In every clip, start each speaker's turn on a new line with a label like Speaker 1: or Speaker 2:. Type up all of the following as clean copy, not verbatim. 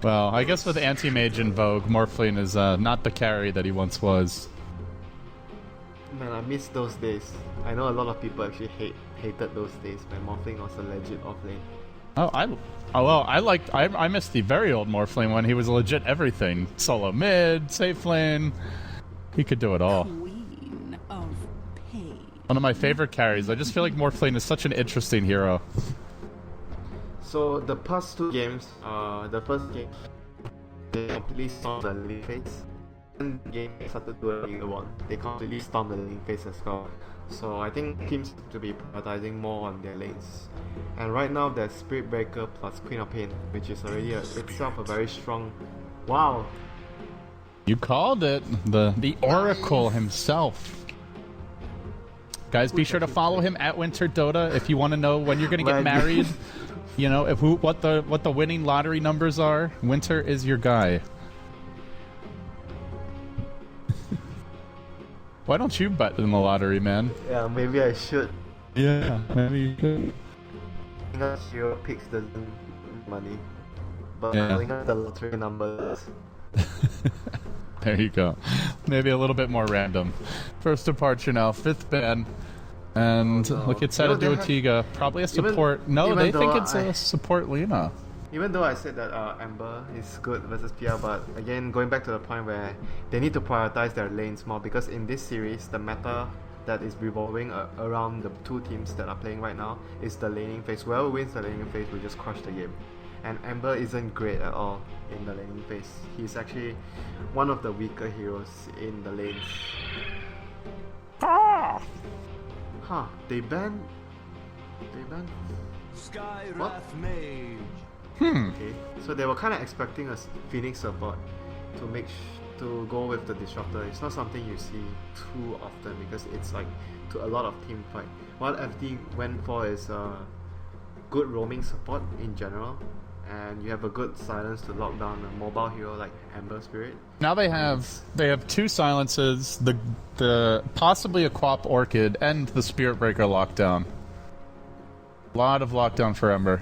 Speaker 1: Well, I guess with anti-mage in vogue, Morphling is not the carry that he once was.
Speaker 2: Man, I miss those days. I know a lot of people actually hated those days when Morphling was a legit offlane.
Speaker 1: I missed the very old Morphling when he was legit everything. Solo mid, safe lane. He could do it all.
Speaker 3: Queen of Pain.
Speaker 1: One of my favorite carries. I just feel like Morphling is such an interesting hero.
Speaker 2: So the past two games, the first game, they completely stormed the lane phase. And the game started doing the one. They completely stormed the lane phase as well. So I think teams have to be prioritizing more on their lanes. And right now there's Spirit Breaker plus Queen of Pain, which is already itself a very strong. Wow.
Speaker 1: You called it. The Oracle himself. Guys, be sure to follow him at Winter Dota if you want to know when you're gonna get married. You know, what the winning lottery numbers are. Winter is your guy. Why don't you bet in the lottery, man?
Speaker 2: Yeah, maybe I should.
Speaker 1: Yeah, maybe you could.
Speaker 2: Hero picks doesn't money, but
Speaker 1: Yeah.
Speaker 2: the lottery numbers.
Speaker 1: There you go. Maybe a little bit more random. First departure now, 5th ban. And
Speaker 2: Oh, no.
Speaker 1: look, it's set to do a Tiga. Probably a support. No, they think it's a support Lina.
Speaker 2: Even though I said that Amber is good versus PR, but again, going back to the point where they need to prioritize their lanes more, because in this series, the meta that is revolving around the two teams that are playing right now is the laning phase. Whoever wins the laning phase will just crush the game. And Amber isn't great at all in the laning phase. He's actually one of the weaker heroes in the lanes. Huh, they banned
Speaker 4: Skywrath Mage.
Speaker 2: Okay, so they were kind of expecting a Phoenix support to go with the Disruptor. It's not something you see too often because it's like to a lot of team fight. What FD went for is good roaming support in general, and you have a good silence to lock down a mobile hero like Amber Spirit.
Speaker 1: Now they have 2 silences, the possibly a Quap Orchid, and the Spirit Breaker lockdown. A lot of lockdown for Ember.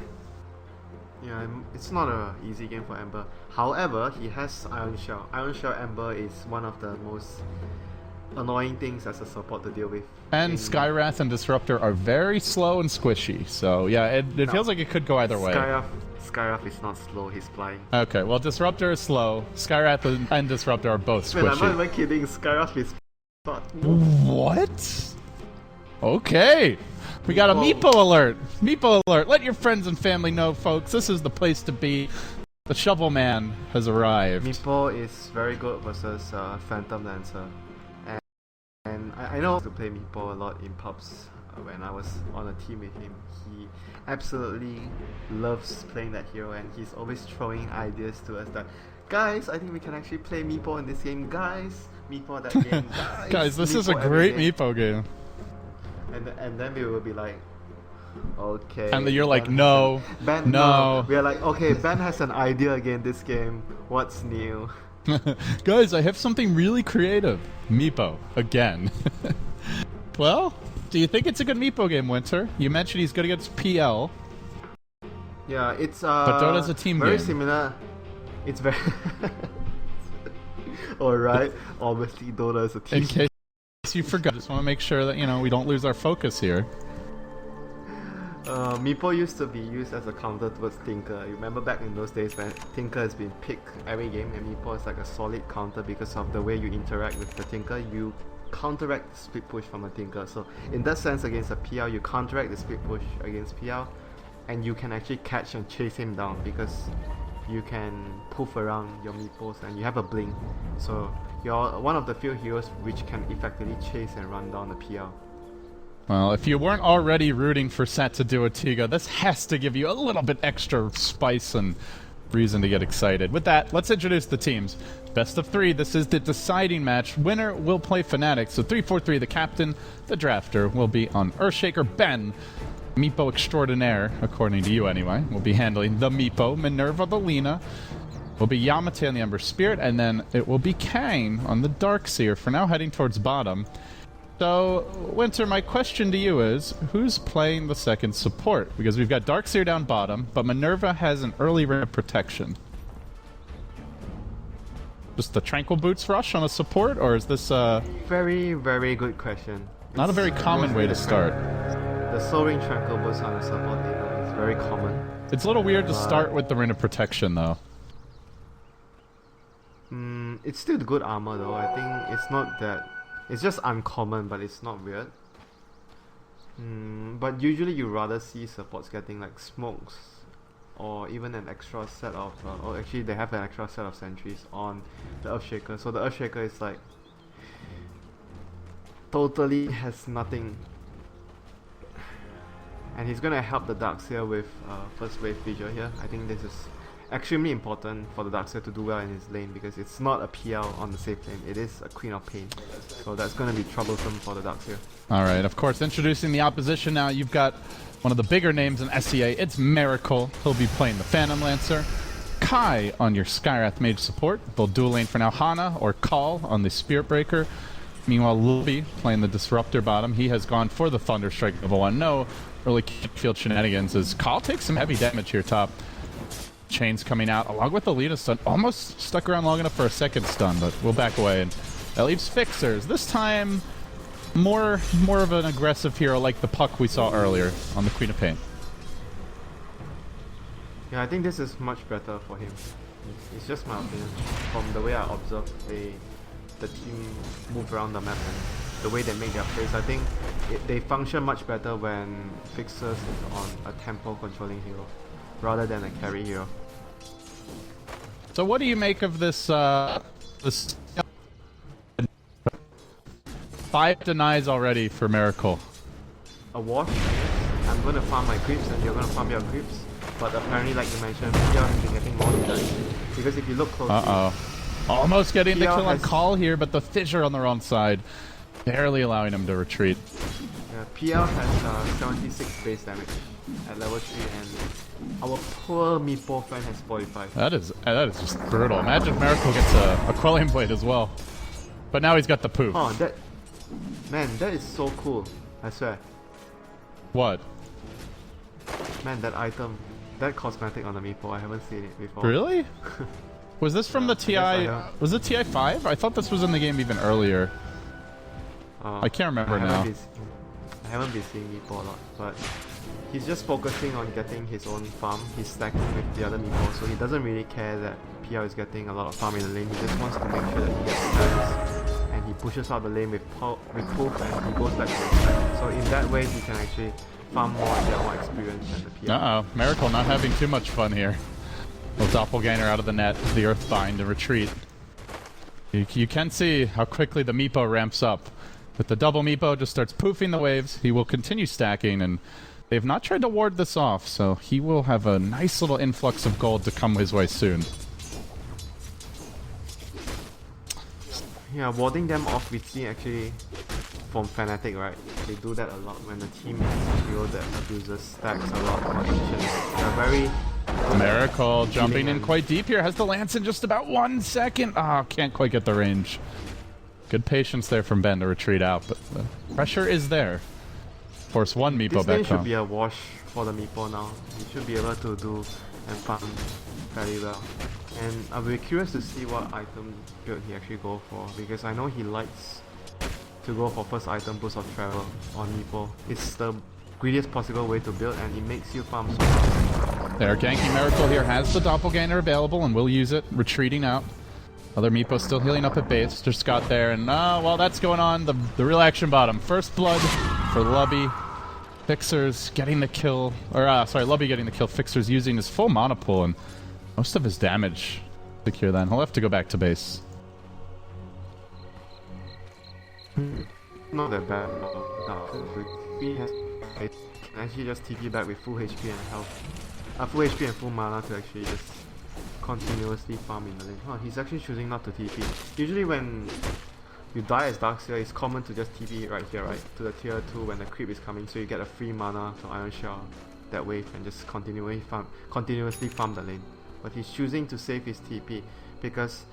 Speaker 2: Yeah, it's not a easy game for Ember. However, he has Iron Shell. Iron Shell Ember is one of the most annoying things as a support to deal with.
Speaker 1: And Skywrath and Disruptor are very slow and squishy, so yeah, it feels like it could go either way.
Speaker 2: Skyrath is not slow, he's flying.
Speaker 1: Okay, well, Disruptor is slow. Skywrath and Disruptor are both squishy.
Speaker 2: Man, I'm not even kidding. Skyrath is not.
Speaker 1: What? Okay. We got a Meepo alert. Meepo alert. Let your friends and family know, folks. This is the place to be. The Shovel Man has arrived.
Speaker 2: Meepo is very good versus Phantom Lancer. And I know to play Meepo a lot in pubs when I was on a team with him. He absolutely loves playing that hero, and he's always throwing ideas to us that, guys, I think we can actually play Meepo in this game. Guys, Meepo that game.
Speaker 1: Guys, this
Speaker 2: Meepo
Speaker 1: is a great
Speaker 2: game.
Speaker 1: Meepo game.
Speaker 2: And then we will be like, okay.
Speaker 1: And then you're like, no,
Speaker 2: Ben,
Speaker 1: no.
Speaker 2: We are like, okay, Ben has an idea again this game. What's new?
Speaker 1: Guys, I have something really creative. Meepo, again. Well, do you think it's a good Meepo game, Winter? You mentioned he's good against PL.
Speaker 2: Yeah, it's
Speaker 1: but Dota's a team
Speaker 2: very
Speaker 1: game.
Speaker 2: similar. It's very alright. Obviously Dota is a team.
Speaker 1: In case you forgot, just want to make sure that, you know, we don't lose our focus here.
Speaker 2: Meepo used to be used as a counter towards Tinker. You remember back in those days when Tinker has been picked every game, and Meepo is like a solid counter because of the way you interact with the Tinker. You counteract the split push from a Tinker. So in that sense, against a PL, you counteract the split push against PL, and you can actually catch and chase him down because you can poof around your Meepos and you have a blink. So you're one of the few heroes which can effectively chase and run down the PL.
Speaker 1: Well, if you weren't already rooting for Set to do a Tiga, this has to give you a little bit extra spice and reason to get excited. With that, let's introduce the teams. Best of 3, this is the deciding match. Winner will play Fnatic, so 3-4-3, the captain, the drafter, will be on Earthshaker. Ben, Meepo extraordinaire, according to you anyway, will be handling the Meepo. Minerva, the Lina, will be Yamate on the Ember Spirit, and then it will be Kang on the Darkseer, for now heading towards bottom. So, Winter, my question to you is, who's playing the second support? Because we've got Darkseer down bottom, but Minerva has an early ramp protection. Just the Tranquil Boots rush on a support, or is this
Speaker 2: Very, very good question.
Speaker 1: not a very common way to start?
Speaker 2: The Soul Ring Tranquil Boots on a support leader is very common.
Speaker 1: It's a little weird to start with the Ring of Protection, though.
Speaker 2: It's still good armor though. I think it's not that... It's just uncommon, but it's not weird. But usually you rather see supports getting like smokes or even an extra set of... or actually they have an extra set of sentries on the Earthshaker. So the Earthshaker is like... totally has nothing. And he's gonna help the Darkseer with first wave visual here. I think this is extremely important for the Darkseer to do well in his lane because it's not a PL on the safe lane, it is a Queen of Pain. So that's gonna be troublesome for the Darkseer.
Speaker 1: Alright, of course, introducing the opposition now, you've got one of the bigger names in SEA. It's Miracle. He'll be playing the Phantom Lancer. Kai on your Skywrath Mage support. They'll dual lane for now Hana or Call on the Spirit Breaker. Meanwhile, Lubby playing the Disruptor bottom. He has gone for the Thunderstrike level 1. No early field shenanigans as Call takes some heavy damage here top. Chains coming out along with the Lita stun. Almost stuck around long enough for a second stun, but we'll back away. And that leaves Fixers. This time, more of an aggressive hero like the Puck we saw earlier on the Queen of Pain.
Speaker 2: Yeah, I think this is much better for him. It's just my opinion. From the way I observe the team move around the map and the way they make their plays, I think they function much better when Fixers is on a tempo controlling hero rather than a carry hero.
Speaker 1: So what do you make of this this 5 denies already for Miracle?
Speaker 2: A wash, I guess. I'm gonna farm my creeps and you're gonna farm your creeps. But apparently, like you mentioned, PL has been getting more denies. Because if you look closely...
Speaker 1: Almost getting the
Speaker 2: PL
Speaker 1: kill on Call here, but the Fissure on the wrong side. Barely allowing him to retreat.
Speaker 2: Yeah, PL has 76 base damage at level 3 and our poor Meepo friend has 45.
Speaker 1: That is just brutal. Imagine Miracle gets a Quelling Blade as well. But now he's got the poof.
Speaker 2: Oh, that... Man, that is so cool. I swear.
Speaker 1: What?
Speaker 2: Man, that item, that cosmetic on the Meepo, I haven't seen it before.
Speaker 1: Really? Was this from the TI... Was it TI 5? I thought this was in the game even earlier. I can't remember now.
Speaker 2: I haven't been seeing Meepo a lot, but he's just focusing on getting his own farm. He's stacking with the other Meepo, so he doesn't really care that PL is getting a lot of farm in the lane. He just wants to make sure that he gets stacks, and he pushes out the lane with poof and he goes back to the stack. So in that way, he can actually farm more and get more experience than the PL.
Speaker 1: Uh-oh, Miracle not having too much fun here. Little Doppelganger out of the net, the Earthbind to retreat. You can see how quickly the Meepo ramps up. With the double Meepo, just starts poofing the waves. He will continue stacking, and they've not tried to ward this off, so he will have a nice little influx of gold to come his way soon.
Speaker 2: Yeah, warding them off we see actually from Fnatic, right? They do that a lot when the team is a hero that abuses stacks a lot more efficiently. They're very...
Speaker 1: Miracle jumping in quite deep here. Has the Lance in just about 1 second. Ah, can't quite get the range. Good patience there from Ben to retreat out, but the pressure is there. Force one Meepo
Speaker 2: this
Speaker 1: back
Speaker 2: lane should
Speaker 1: home.
Speaker 2: be a wash for the Meepo now. He should be able to do and farm very well. And I'll be curious to see what item build he actually go for, because I know he likes to go for first item boost of travel on Meepo. It's the greediest possible way to build and it makes you farm so fast.
Speaker 1: There, ganking Miracle here has the Doppelganger available and will use it, retreating out. Other Meepo still healing up at base. Just got there, and while that's going on, the real action bottom. First blood for Lubby. Fixers getting the kill, or sorry, Lubby getting the kill. Fixers using his full mana pool and most of his damage to secure that. He'll have to go back to base.
Speaker 2: Not that bad. No, he has can actually just TP back with full HP and health. Full HP and full mana to actually just continuously farm in the lane. Huh, he's actually choosing not to TP. Usually when you die as Darkseer, it's common to just TP right here, right? To the tier 2 when the creep is coming, so you get a free mana to Iron Shell that way and just continuously farm the lane. But he's choosing to save his TP because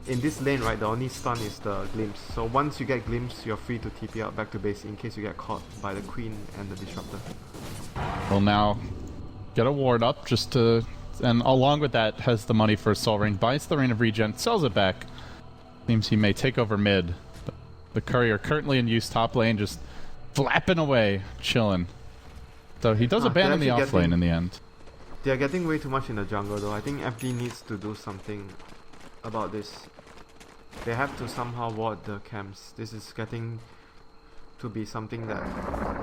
Speaker 2: in this lane, right, the only stun is the glimpse. So once you get glimpse, you're free to TP out back to base in case you get caught by the Queen and the Disruptor.
Speaker 1: We'll now get a ward up just to... And along with that, has the money for a Soul Ring, buys the Ring of Regen, sells it back. Seems he may take over mid. The courier currently in use top lane, just flapping away, chilling. So he does abandon the off lane in the end.
Speaker 2: They are getting way too much in the jungle though. I think FD needs to do something about this. They have to somehow ward the camps. This is getting to be something that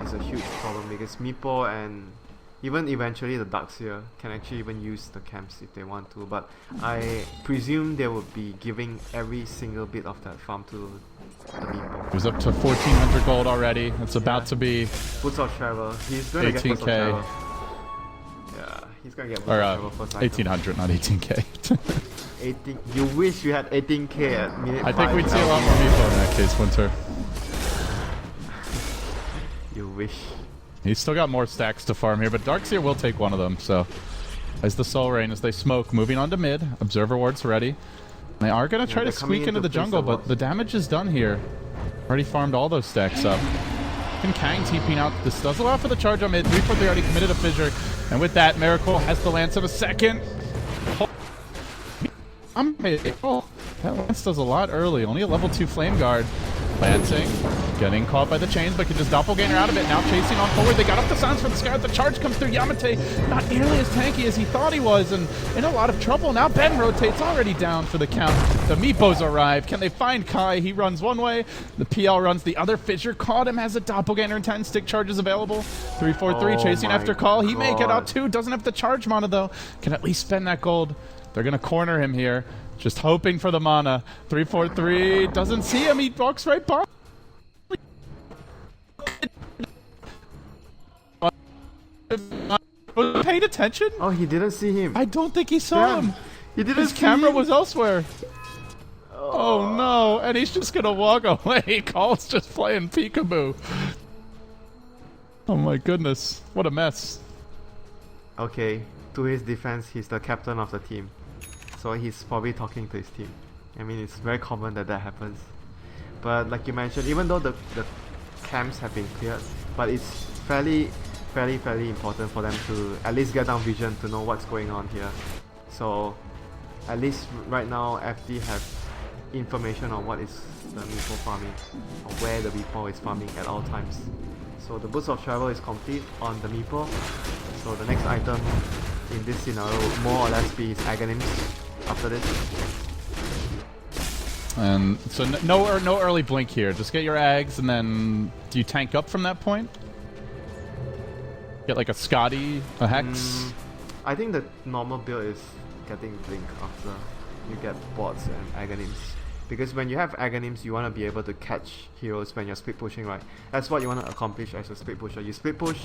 Speaker 2: is a huge problem because Meepo and even eventually the Darkseer can actually even use the camps if they want to, but I presume they will be giving every single bit of that farm to the Meepo.
Speaker 1: He's up to 1,400 gold already. It's about to be
Speaker 2: Boots of Travel. He's gonna get Boots of
Speaker 1: 18k.
Speaker 2: Travel. Yeah, he's gonna get Boots of Travel first item.
Speaker 1: 1,800, not 18k.
Speaker 2: 18. You wish you had 18k at minute 5.
Speaker 1: I think we'd see a lot more Meepo in that case, Winter.
Speaker 2: You wish.
Speaker 1: He's still got more stacks to farm here, but Darkseer will take one of them, so... As the Soul Rain, as they smoke, moving on to mid. Observer Ward's ready. They are going to try to squeak into the jungle, but the damage is done here. Already farmed all those stacks up. And Kang TPing out. This does allow for the charge on mid. 3-4, they already committed a fissure. And with that, Miracle has the Lance of a second. Oh, that Lance does a lot early. Only a level 2 Flame Guard. Lancing, getting caught by the chains, but can just doppelganger out of it. Now chasing on forward. They got up the sounds from the sky. The charge comes through. Yamate not nearly as tanky as he thought he was, and in a lot of trouble. Now Ben rotates, already down for the count. The Meepos arrive. Can they find Kai? He runs one way. The PL runs the other. Fissure caught him. Has a doppelganger and 10 stick charges available. 3-4-3 chasing after Call. He may get out too. Doesn't have the charge mana though. Can at least spend that gold. They're gonna corner him here. Just hoping for the mana. 3-4-3 doesn't see him. He walks right by. Paid attention?
Speaker 2: Oh, he didn't see him.
Speaker 1: I don't think he saw him.
Speaker 2: He didn't.
Speaker 1: His camera was elsewhere. Oh no! And he's just gonna walk away. Call's just playing peekaboo. Oh my goodness! What a mess.
Speaker 2: Okay, to his defense, he's the captain of the team. So he's probably talking to his team. I mean, it's very common that that happens. But like you mentioned, even though the camps have been cleared, but it's fairly important for them to at least get down vision to know what's going on here. So at least right now, FD have information on what is the Meepo farming, or where the Meepo is farming at all times. So the Boots of Travel is complete on the Meepo. So the next item in this scenario would more or less be his Aghanim's after this.
Speaker 1: And so no early blink here. Just get your Ags, and then do you tank up from that point? Get like a Scotty, a Hex?
Speaker 2: I think the normal build is getting Blink after you get bots and Aghanims. Because when you have Aghanims, you want to be able to catch heroes when you're split pushing, right? That's what you want to accomplish as a split pusher. You split push,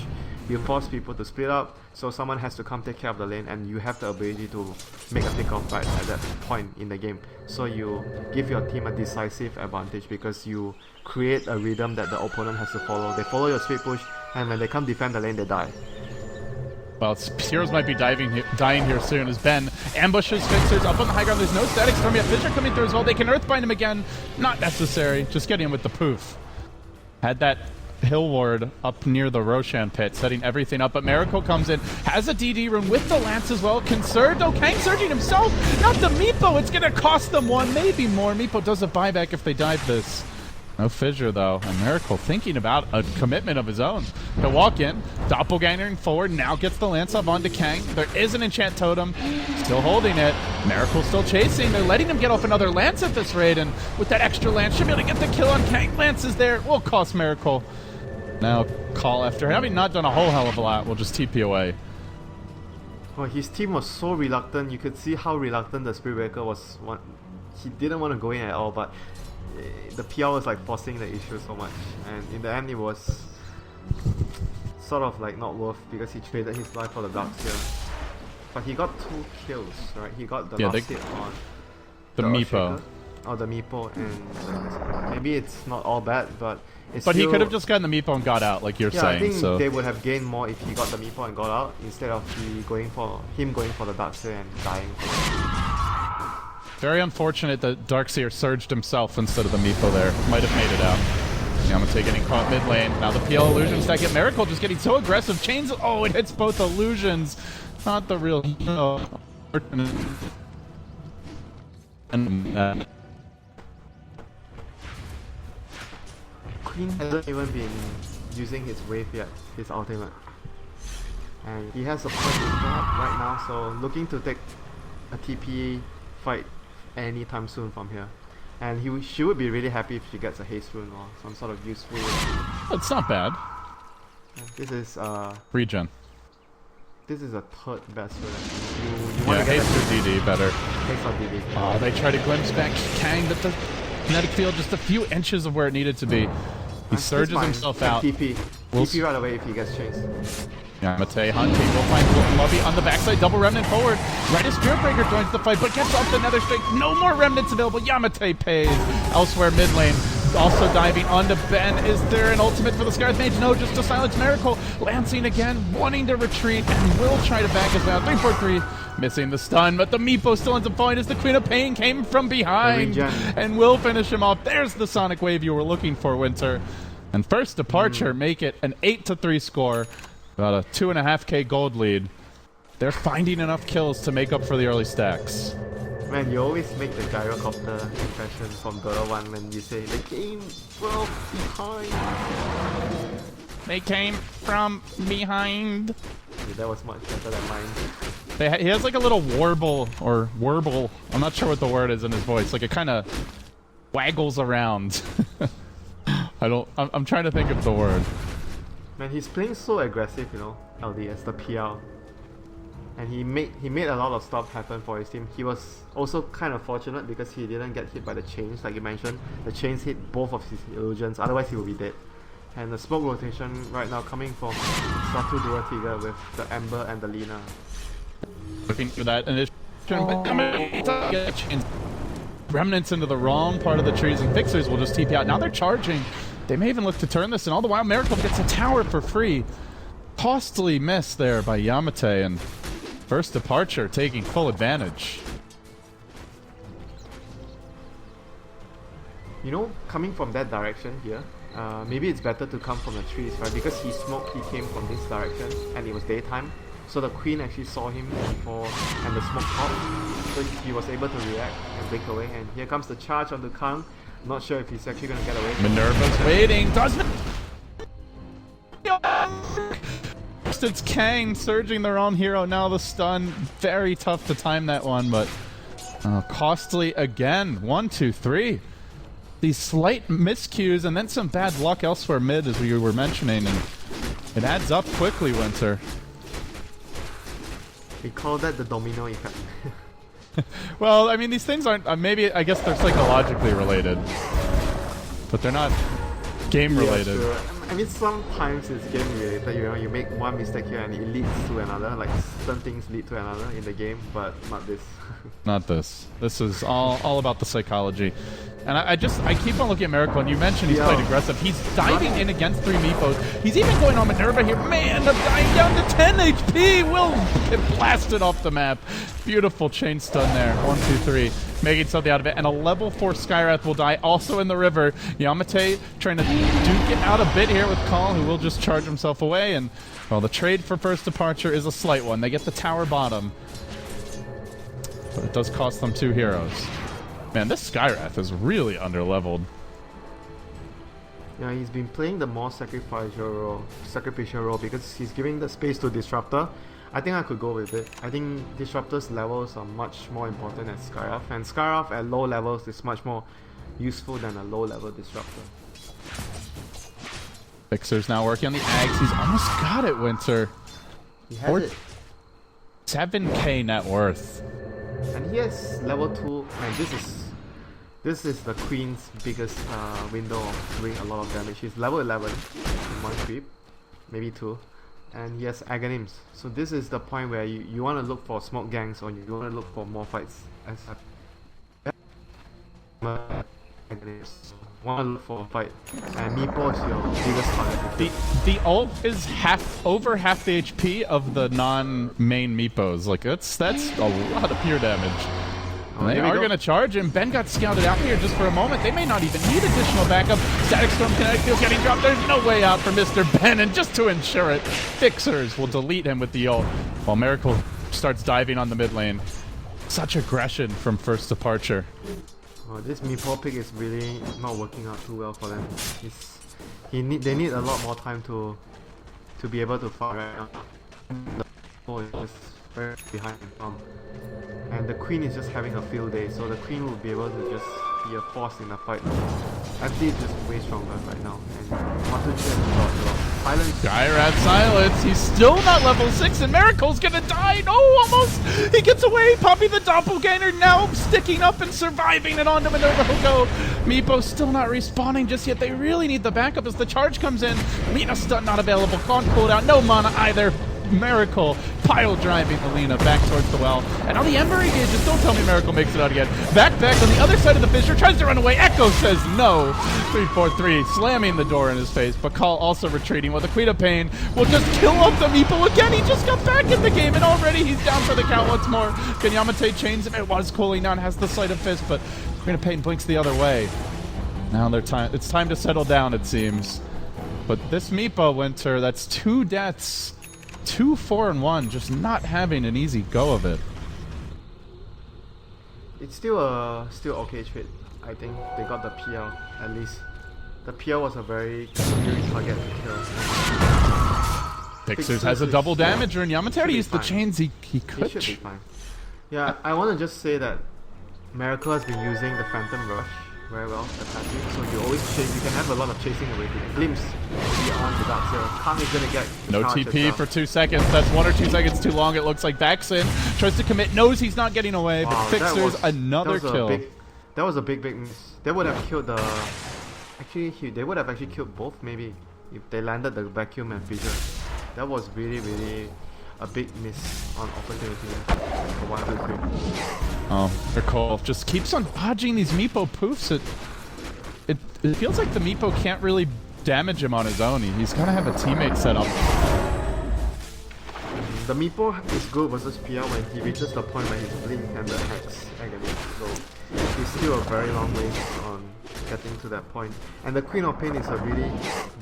Speaker 2: you force people to split up, so someone has to come take care of the lane, and you have the ability to make a pick-off right at that point in the game. So you give your team a decisive advantage because you create a rhythm that the opponent has to follow. They follow your split push, and when they come defend the lane, they die.
Speaker 1: Well, heroes might be dying here soon as Ben ambushes Fixers up on the high ground. There's no statics from yet. Fissure coming through as well. They can Earthbind him again. Not necessary. Just getting him with the poof. Had that hill ward up near the Roshan pit, setting everything up. But Miracle comes in, has a DD rune with the Lance as well. Can surge. Oh, Kang surging himself. Not the Meepo. It's going to cost them one, maybe more. Meepo does a buyback if they dive this. No fissure though, and Miracle thinking about a commitment of his own. He'll walk in, doppelgangering forward, now gets the Lance up onto Kang. There is an enchant totem, still holding it. Miracle still chasing, they're letting him get off another Lance at this rate, and with that extra Lance, should be able to get the kill on Kang. Lance is there, it will cost Miracle. Now Call, after having not done a whole hell of a lot, will just TP away.
Speaker 2: Well, his team was so reluctant, you could see how reluctant the Spirit Breaker was. He didn't want to go in at all, but the PR was like forcing the issue so much, and in the end it was sort of like not worth because he traded his life for the Darkseer. But he got 2 kills, right? He got the last hit on
Speaker 1: the Meepo.
Speaker 2: Oh, the Meepo, and maybe it's not all bad, but it's
Speaker 1: But
Speaker 2: still,
Speaker 1: he could have just gotten the Meepo and got out, like you're saying.
Speaker 2: I think
Speaker 1: so
Speaker 2: they would have gained more if he got the Meepo and got out instead of him going for the Darkseer and dying.
Speaker 1: Very unfortunate that Darkseer surged himself instead of the Meepo there. Might have made it out. Yamate getting caught mid lane. Now the PL illusions that get Miracle just getting so aggressive. Chains. Oh, it hits both illusions. Not the real hero. And
Speaker 2: Queen hasn't even been using his wave yet, his ultimate. And he has a point to drop right now, so looking to take a TP fight anytime soon from here. And she would be really happy if she gets a haste rune or some sort of useful rune.
Speaker 1: It's not bad.
Speaker 2: This is
Speaker 1: Regen.
Speaker 2: this is a third best rune. You want
Speaker 1: Yeah,
Speaker 2: to get
Speaker 1: haste or DD better.
Speaker 2: haste on DD.
Speaker 1: Oh, they try to glimpse back Kang, but the kinetic field just a few inches of where it needed to be. He surges himself out.
Speaker 2: TP.
Speaker 1: We'll
Speaker 2: TP right away if he gets chased.
Speaker 1: Yamate hunting. We'll find Lobby on the backside. Double Remnant forward. Right as Spirit Breaker joins the fight, but gets off the Nether Strength. No more Remnants available. Yamate pays. Elsewhere mid lane. Also diving onto Ben. Is there an ultimate for the Scarlet Mage? No, just a Silence Miracle. Lancing again, wanting to retreat, and will try to back us out. 3-4-3. Missing the stun, but the Meepo still ends up falling as the Queen of Pain came from behind and will finish him off. There's the Sonic Wave you were looking for, Winter. And first departure make it an 8-3 score. About a 2.5k gold lead. They're finding enough kills to make up for the early stacks.
Speaker 2: Man, you always make the gyrocopter impression from Dota 1 when you say the game well behind.
Speaker 1: They came from behind.
Speaker 2: Yeah, that was much better than mine.
Speaker 1: He has like a little warble or warble. I'm not sure what the word is in his voice. Like it kind of waggles around. I'm trying to think of the word.
Speaker 2: Man, he's playing so aggressive, you know, LDS, the PL. And he made a lot of stuff happen for his team. He was also kind of fortunate because he didn't get hit by the chains, like you mentioned. The chains hit both of his illusions, otherwise he would be dead. And the smoke rotation right now coming from Satu Dua Tiga with the Ember and the Lina.
Speaker 1: Looking for that initial, but get chains. Remnants into the wrong part of the trees, and Fixers will just TP out. Now they're charging. They may even look to turn this, and all the while Miracle gets a tower for free. Costly miss there by Yamate, and first departure taking full advantage.
Speaker 2: You know, coming from that direction here, maybe it's better to come from the trees, right? Because he came from this direction, and it was daytime. So the Queen actually saw him before, and the smoke popped. So he was able to react and break away. And here comes the charge on the Kang. Not sure if he's actually going to get away.
Speaker 1: Minerva's waiting. Doesn't. It's Kang surging their own hero. Now the stun. Very tough to time that one, but costly again. 1, 2, 3. These slight miscues and then some bad luck elsewhere mid, as we were mentioning, and it adds up quickly, Winter.
Speaker 2: We call that the domino effect.
Speaker 1: Well, I mean, these things aren't. Maybe I guess they're psychologically related, but they're not game related.
Speaker 2: Yeah, sure. I mean, sometimes it's game related. You know, you make one mistake here and it leads to another. Like certain things lead to another in the game, but not this.
Speaker 1: Not this. This is all about the psychology. And I keep on looking at Miracle, and you mentioned he's played aggressive. He's diving in against 3 Meepos. He's even going on Minerva here. Man, the dying down to 10 HP. Will get blasted off the map. Beautiful chain stun there. 1, 2, 3. Making something out of it. And a level 4 Skywrath will die also in the river. Yamate trying to duke it out a bit here with Call, who will just charge himself away. And, well, the trade for first departure is a slight one. They get the tower bottom. But it does cost them 2 heroes. Man, this Skywrath is really underleveled.
Speaker 2: Yeah, he's been playing the more sacrificial role because he's giving the space to Disruptor. I think I could go with it. I think Disruptor's levels are much more important than Skywrath, and Skywrath at low levels is much more useful than a low level Disruptor.
Speaker 1: Fixer's now working on the Ags. He's almost got it, Winter.
Speaker 2: He has it.
Speaker 1: 7k net worth.
Speaker 2: And he has level 2, and this is the Queen's biggest window of doing a lot of damage. He's level 11 in 1 creep, maybe 2, and he has Aghanim's. So this is the point where you want to look for smoke gangs, or you want to look for more fights. As want to look for a fight, and Meepo is your biggest target.
Speaker 1: The ult is over half the HP of the non-main Meepos. Like that's a lot of pure damage. They are going to charge him. Ben got scouted out here just for a moment. They may not even need additional backup. Static Storm Kinetic Field's getting dropped. There's no way out for Mr. Ben, and just to ensure it, Fixers will delete him with the ult, while Miracle starts diving on the mid lane. Such aggression from first departure.
Speaker 2: This Meepo pick is really not working out too well for them. They need a lot more time to be able to fight right now. The ball is just very behind the farm. And the queen is just having a field day, so the queen will be able to just be a force in the fight. FD is just way stronger right now. And 123 Silence.
Speaker 1: Skyrat silence. He's still not level 6, and Miracle's gonna die. No, almost. He gets away. Poppy the doppelganger now sticking up and surviving, and onto Manova he'll go. Meepo's still not respawning just yet. They really need the backup as the charge comes in. Lina stun not available. Con cooldown. No mana either. Miracle pile driving Alina back towards the well. And on the Ember engages, don't tell me Miracle makes it out again. Back on the other side of the fissure, tries to run away. Echo says no. 343 slamming the door in his face. Bakal also retreating while the Queen of Pain will just kill off the Meepo again. He just got back in the game and already he's down for the count once more. Can Yamate chains him? It was cooling down, has the Sight of Fist, but Queen of Pain blinks the other way. Now it's time to settle down, it seems. But this Meepo Winter, that's 2 deaths. 2, 4, and 1, just not having an easy go of it.
Speaker 2: It's still okay trade. I think they got the PL at least. The PL was a very easy target to kill.
Speaker 1: Fixers has a double damager, and Yamate used the chains he could.
Speaker 2: It should be fine. Yeah, I want to just say that Miracle has been using the Phantom Rush very well, the passive, so you always chase. You can have a lot of chasing away. Glimpse beyond the Dark Zero. Kang is gonna get
Speaker 1: no TP for 2 seconds. That's 1 or 2 seconds too long. It looks like Baxin tries to commit, knows he's not getting away, but Fixers another kill.
Speaker 2: That was a big miss. They would have killed the. Actually, they would have actually killed both maybe if they landed the vacuum and fissure. That was really a big miss on opportunity for 1, 2, 3.
Speaker 1: Oh, Nicole just keeps on dodging these Meepo poofs. It feels like the Meepo can't really damage him on his own. He's gotta have a teammate set up.
Speaker 2: The Meepo is good versus PL when he reaches the point where he's blink and the Hex agony. So he's still a very long way on getting to that point. And the Queen of Pain is a really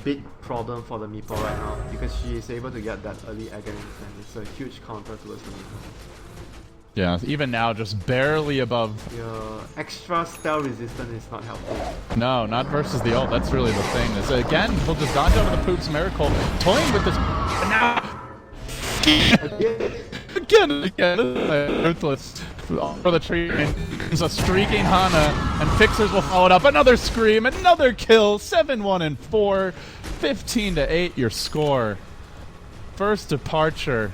Speaker 2: big problem for the Meepo right now because she is able to get that early agony and it's a huge counter towards the Meepo.
Speaker 1: Yeah, even now just barely above.
Speaker 2: Your extra stealth resistance is not helpful.
Speaker 1: No, not versus the ult. That's really the thing. Is again, he'll just dodge out of the poops. Miracle toying with this. And now again, ruthless for the tree. It's a streaking Hana, and Fixers will follow it up. Another scream, another kill. 7-1 and 4, 15-8. Your score. First departure.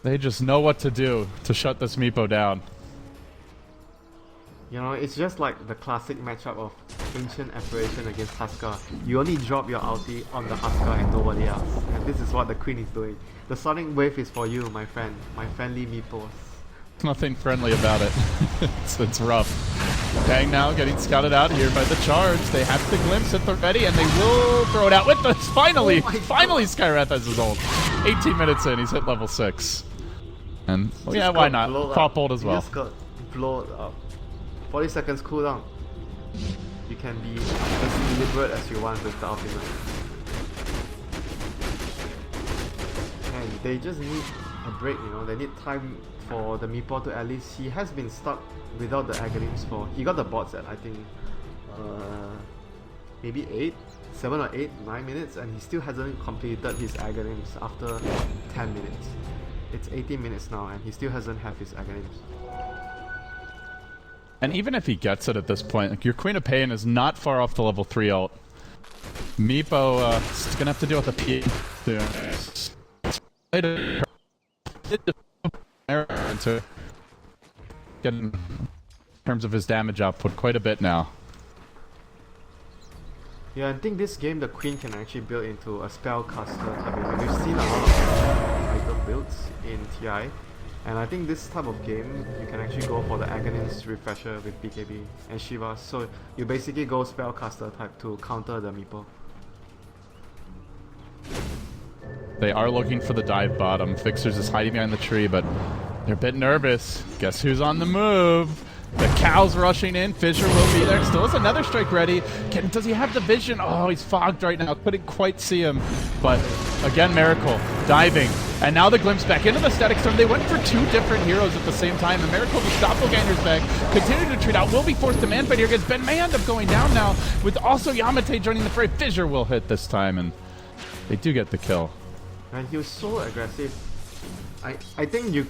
Speaker 1: They just know what to do to shut this Meepo down.
Speaker 2: You know, it's just like the classic matchup of Ancient Apparition against Huskar. You only drop your ulti on the Huskar and nobody else. And this is what the Queen is doing. The Sonic Wave is for you, my friend. My friendly Meepos.
Speaker 1: Nothing friendly about it. it's rough. Bang now getting scouted out here by the charge. They have the glimpse at the ready and they will throw it out with the finally Skyrath has his ult. 18 minutes in, he's hit level 6. And well, yeah, why not? Pop ult as well.
Speaker 2: Just got blown up. 40 seconds cooldown. You can be as deliberate as you want with the ultimate. And they just need a break, you know. They need time for the Meepo to at least. He has been stuck without the agonies for. He got the bots at I think maybe 7 or 8, 9 minutes, and he still hasn't completed his agonies after 10 minutes. It's 18 minutes now, and he still hasn't had his agonies.
Speaker 1: And even if he gets it at this point, like your Queen of Pain is not far off the level 3 ult. Meepo is gonna have to deal with the P. In terms of his damage output, quite a bit now.
Speaker 2: Yeah, I think this game the Queen can actually build into a spellcaster type of game. We've seen a lot of tiger builds in TI, and I think this type of game you can actually go for the Agonist Refresher with BKB and Shiva. So you basically go spellcaster type to counter the Meepo.
Speaker 1: They are looking for the dive bottom. Fixers is hiding behind the tree, but they're a bit nervous. Guess who's on the move? The cows rushing in. Fissure will be there. Still has another strike ready. Does he have the vision? Oh, he's fogged right now. Couldn't quite see him. But again, Miracle diving. And now the glimpse back into the static storm. They went for two different heroes at the same time. And Miracle, the doppelganger's back. Continue to treat out. Will be forced to man fight here against Ben. May end up going down now. With also Yamate joining the fray. Fissure will hit this time. And they do get the kill.
Speaker 2: And he was so aggressive. I think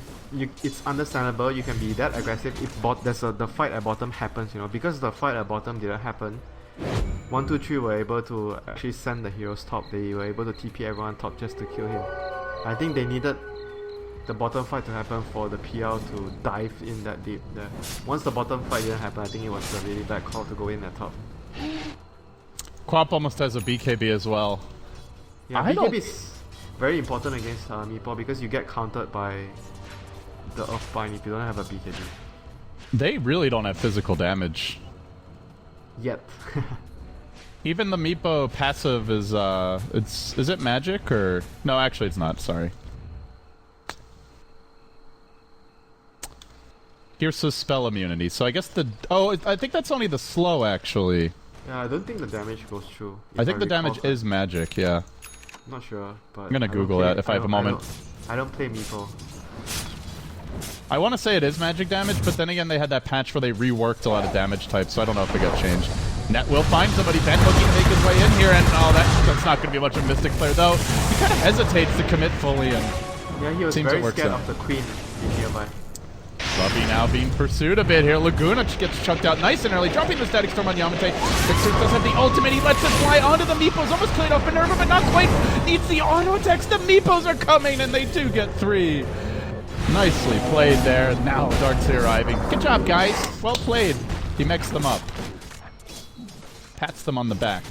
Speaker 2: it's understandable you can be that aggressive if the fight at bottom happens, you know, because the fight at bottom didn't happen. 123 were able to actually send the heroes top. They were able to TP everyone top just to kill him. I think they needed the bottom fight to happen for the PL to dive in that deep there. Once the bottom fight didn't happen, I think it was a really bad call to go in at top.
Speaker 1: Quap almost has a BKB as well.
Speaker 2: Yeah, BKB is very important against Meepo because you get countered by the Earthbind if you don't have a BKB.
Speaker 1: They really don't have physical damage.
Speaker 2: Yet.
Speaker 1: Even the Meepo passive is, is it magic or... No, actually it's not, sorry. Pierce's spell immunity, so I guess the... Oh, I think that's only the slow, actually.
Speaker 2: Yeah, I don't think the damage goes through.
Speaker 1: I think the damage is magic, yeah.
Speaker 2: Not sure, but...
Speaker 1: I'm gonna Google that if I have a moment.
Speaker 2: I don't play Meepo.
Speaker 1: I want to say it is magic damage, but then again they had that patch where they reworked a lot of damage types, so I don't know if it got changed. Net will find somebody. Ben looking to make his way in here, and oh, that's not going to be much of a Mystic player, though. He kind of hesitates to commit fully, and
Speaker 2: yeah, he was very scared of the Queen being nearby.
Speaker 1: Rubby now being pursued a bit here. Laguna gets chucked out nice and early, dropping the Static Storm on Yamate. Fixer does have the ultimate. He lets it fly onto the Meepos. Almost cleared off Minerva, but not quite. Needs the auto attacks. The Meepos are coming, and they do get 3. Nicely played there. Now Darkseer arriving. Good job, guys. Well played. He mixed them up. Pats them on the back.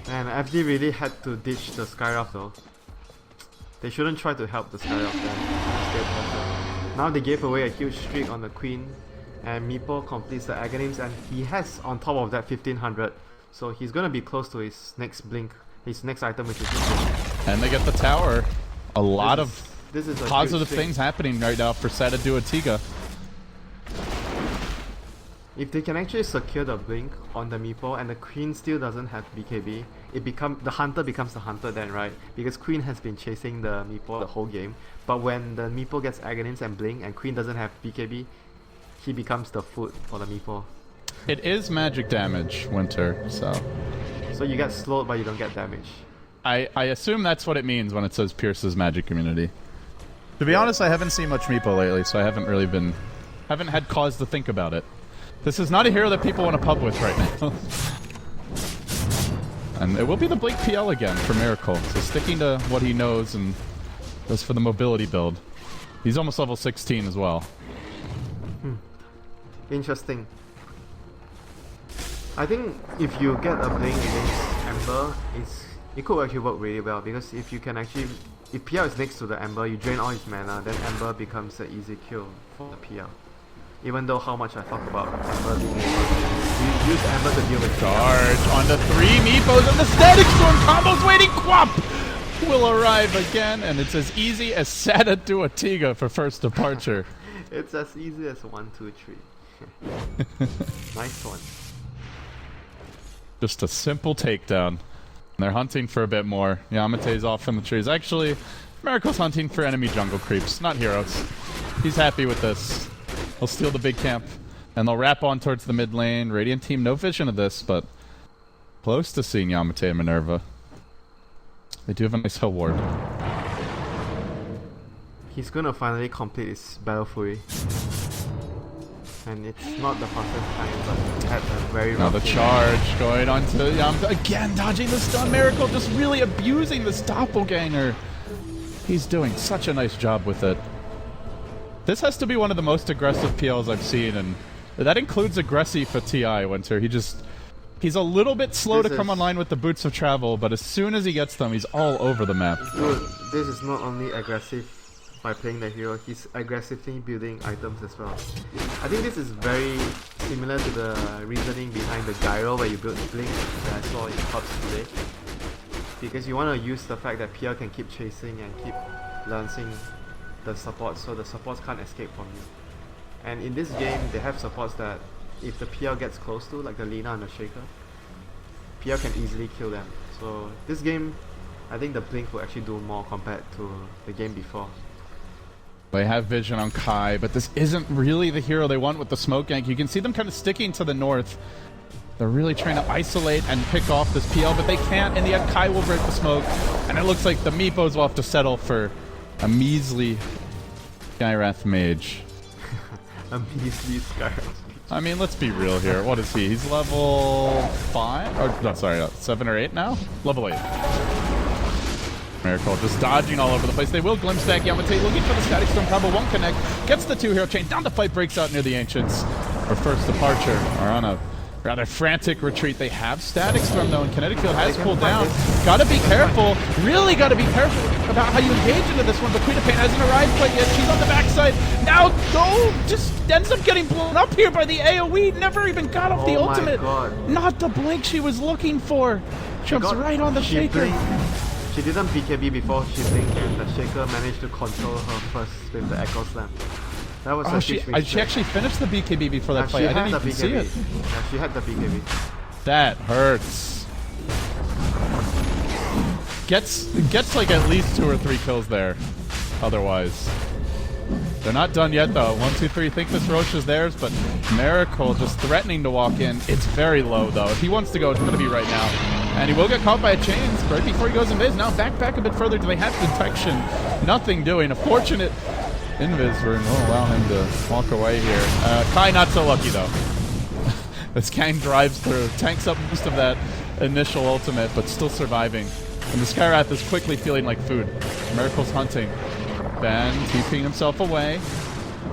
Speaker 2: And FD really had to ditch the Skyrock though. They shouldn't try to help the Skyrock then. Now they gave away a huge streak on the Queen, and Meepo completes the Aghanims, and he has on top of that 1500. So he's gonna be close to his next blink, his next item, which is the blink.
Speaker 1: And they get the tower. A lot of positive
Speaker 2: huge
Speaker 1: things happening right now for Seta Duotiga.
Speaker 2: If they can actually secure the blink on the Meepo and the Queen still doesn't have BKB, the hunter becomes the hunter then, right? Because Queen has been chasing the Meepo the whole game. But when the Meepo gets Aghanims and blink and Queen doesn't have BKB, he becomes the food for the Meepo.
Speaker 1: It is magic damage, Winter, so
Speaker 2: you get slowed but you don't get damage.
Speaker 1: I assume that's what it means when it says Pierce's magic immunity. To be honest, I haven't seen much Meepo lately, so I haven't had cause to think about it. This is not a hero that people want to pub with right now. And it will be the Blink PL again for Miracle, so sticking to what he knows and goes for the mobility build. He's almost level 16 as well.
Speaker 2: Interesting. I think if you get a Blink against Ember, it could actually work really well, because if PL is next to the Ember, you drain all his mana, then Ember becomes an easy kill for the PL. Even though how much I talk about Ember being able to use Ember to deal with
Speaker 1: Charge on the 3 Meepos, and the Static Storm combo's waiting. Quap will arrive again, and it's as easy as Seta Duotiga for first departure.
Speaker 2: It's as easy as 1, 2, 3. Nice one.
Speaker 1: Just a simple takedown. They're hunting for a bit more. Yamate's off in the trees. Actually, Miracle's hunting for enemy jungle creeps, not heroes. He's happy with this. He'll steal the big camp, and they'll wrap on towards the mid lane. Radiant team, no vision of this, but close to seeing Yamate and Minerva. They do have a nice hill ward.
Speaker 2: He's gonna finally complete his Battle Fury. And it's not the fastest time, but at a very rough
Speaker 1: Now the charge going on to Yamate. Again, dodging the stun. Miracle just really abusing this doppelganger. He's doing such a nice job with it. This has to be one of the most aggressive PLs I've seen, and that includes aggressive for TI, Winter. He's a little bit slow to come online with the boots of travel, but as soon as he gets them, he's all over the map.
Speaker 2: Dude, this is not only aggressive by playing the hero, he's aggressively building items as well. I think this is very similar to the reasoning behind the gyro where you build Blink that I saw in Pops today. Because you want to use the fact that PL can keep chasing and keep lancing the support, so the supports can't escape from you. And in this game, they have supports that if the PL gets close to, like the Lina and the Shaker, PL can easily kill them. So this game, I think the Blink will actually do more compared to the game before.
Speaker 1: They have vision on Kai, but this isn't really the hero they want with the smoke gank. You can see them kind of sticking to the north. They're really trying to isolate and pick off this PL, but they can't. In the end, Kai will break the smoke, and it looks like the Meepos will have to settle for a measly Skyrath Mage.
Speaker 2: A measly Skyrath.
Speaker 1: I mean, let's be real here. What is he? He's level 5? Or, no, sorry, 7 or 8 now? Level 8. Miracle just dodging all over the place. They will glimpse back Yamate, looking for the Static Storm combo, won't connect. Gets the 2-hero chain, down to fight, breaks out near the Ancients. Our first departure are on a rather frantic retreat. They have Static Storm though, and Kinetic Field has cooled down. Gotta be careful, really gotta be careful about how you engage into this one. But Queen of Pain hasn't arrived quite yet. She's on the backside. Now, just ends up getting blown up here by the AoE. Never even got off the ultimate.
Speaker 2: God.
Speaker 1: Not the blink she was looking for. Jumps right on the Shaker.
Speaker 2: She didn't BKB before she blinked, and the Shaker managed to control her first with the Echo Slam. That was a huge mistake.
Speaker 1: She actually finished the BKB before that fight. I didn't even see it.
Speaker 2: Yeah, she had the BKB.
Speaker 1: That hurts. Gets like at least 2 or 3 kills there. Otherwise, they're not done yet though. 1, 2, 3. Think this Roche is theirs, but Miracle just threatening to walk in. It's very low though. If he wants to go, it's going to be right now. And he will get caught by a chains right before he goes invis. Now back a bit further. Do they have detection? Nothing doing. A fortunate invis will allow him to walk away here. Kai not so lucky though. This gang drives through, tanks up most of that initial ultimate, but still surviving. And the Skyrath is quickly feeling like food. Miracle's hunting. Ben keeping himself away.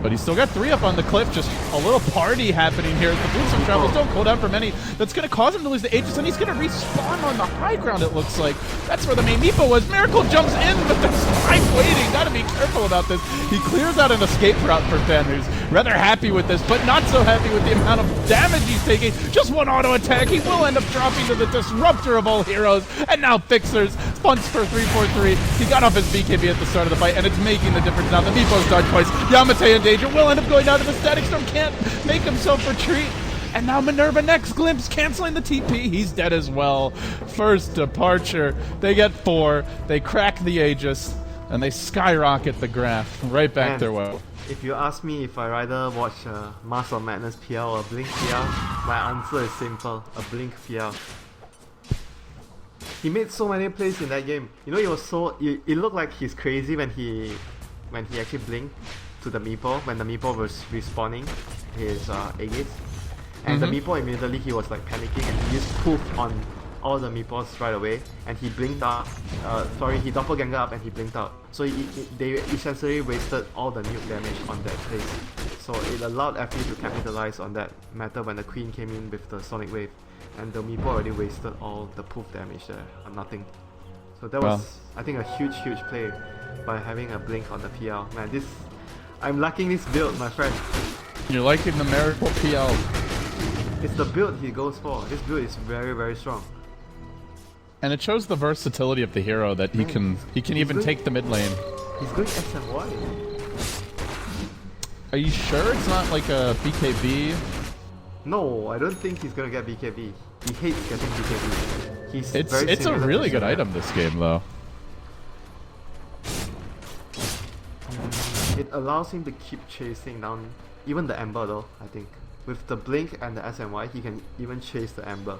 Speaker 1: But he's still got 3 up on the cliff. Just a little party happening here. The boots of travels don't cool down for many. That's going to cause him to lose the Aegis, and he's going to respawn on the high ground, it looks like. That's where the main Meepo was. Miracle jumps in, but there's 5 waiting. Got to be careful about this. He clears out an escape route for Ben, who's rather happy with this, but not so happy with the amount of damage he's taking. Just 1 auto attack. He will end up dropping to the disruptor of all heroes. And now Fixers punts for 3-4-3. He got off his BKB at the start of the fight, and it's making the difference now. The Meepos dodge twice. Yamate in danger. Will end up going down to the Static Storm. Can't make himself retreat. And now Minerva next glimpse, canceling the TP. He's dead as well. First departure. They get 4. They crack the Aegis, and they skyrocket the graph right back their way.
Speaker 2: If you ask me if I rather watch Mask of Madness PL or Blink PL, my answer is simple: a Blink PL. He made so many plays in that game. You know, it looked like he's crazy when he actually blinked to the Meepo, when the Meepo was respawning his Aegis. And the Meepo immediately, he was like panicking, and he used poof on all the Meepos right away, and he blinked out. He doppelganger up and he blinked out. So they essentially wasted all the nuke damage on that place. So it allowed FE to capitalize on that matter when the Queen came in with the Sonic Wave, and the Meepo already wasted all the poof damage there on nothing. So that was, I think, a huge play by having a blink on the PL. Man, I'm liking this build, my friend.
Speaker 1: You're liking the Miracle PL.
Speaker 2: It's the build he goes for. This build is very strong.
Speaker 1: And it shows the versatility of the hero that he can even take the mid lane.
Speaker 2: He's going SMY.
Speaker 1: Are you sure it's not like a BKB?
Speaker 2: No, I don't think he's gonna get BKB. He hates getting BKB.
Speaker 1: It's a really good item this game though.
Speaker 2: It allows him to keep chasing down even the Ember though, I think. With the Blink and the SMY, he can even chase the Ember.